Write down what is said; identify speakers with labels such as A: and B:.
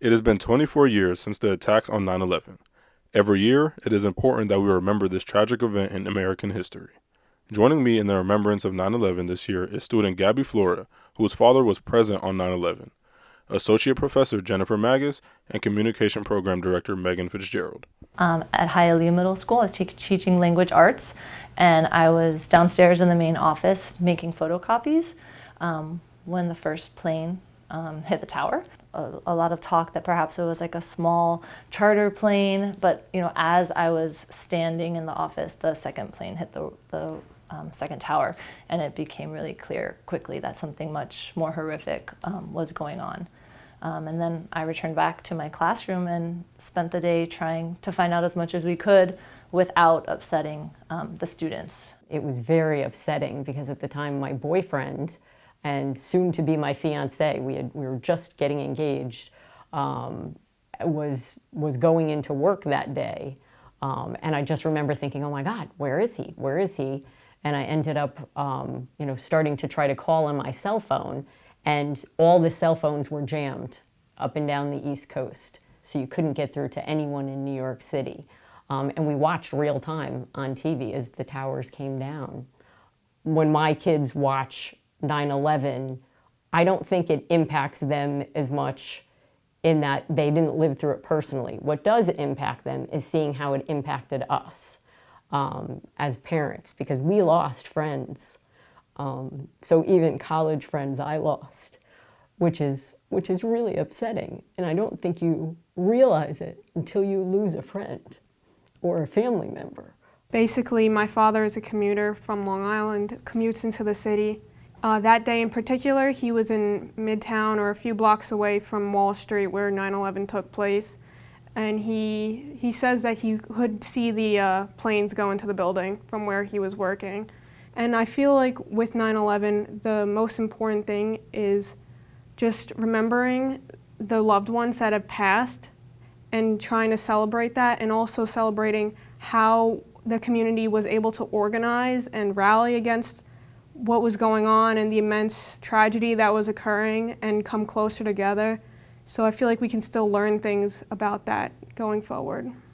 A: It has been 24 years since the attacks on 9/11. Every year, it is important that we remember this tragic event in American history. Joining me in the remembrance of 9/11 this year is student Gabby Flora, whose father was present on 9/11, Associate Professor Jennifer Magus, and Communication Program Director Megan Fitzgerald.
B: At Hialeah Middle School, I was teaching language arts, and I was downstairs in the main office making photocopies when the first plane hit the tower. A lot of talk that perhaps it was like a small charter plane, but as I was standing in the office, the second plane hit the second tower, and it became really clear quickly that something much more horrific was going on. And then I returned back to my classroom and spent the day trying to find out as much as we could without upsetting the students.
C: It was very upsetting because at the time my boyfriend and soon to be my fiance, we were just getting engaged, was going into work that day. And I just remember thinking, oh my God, where is he? Where is he? And I ended up starting to try to call on my cell phone, and all the cell phones were jammed up and down the East Coast. So you couldn't get through to anyone in New York City. And we watched real time on TV as the towers came down. When my kids watch 9/11, I don't think it impacts them as much in that they didn't live through it personally. What does impact them is seeing how it impacted us as parents, because we lost friends. So even college friends I lost, which is really upsetting. And I don't think you realize it until you lose a friend or a family member.
D: Basically, my father is a commuter from Long Island, commutes into the city. That day in particular, he was in Midtown or a few blocks away from Wall Street where 9/11 took place. And he says that he could see the planes go into the building from where he was working. And I feel like with 9/11, the most important thing is just remembering the loved ones that have passed and trying to celebrate that, and also celebrating how the community was able to organize and rally against what was going on and the immense tragedy that was occurring and come closer together. So I feel like we can still learn things about that going forward.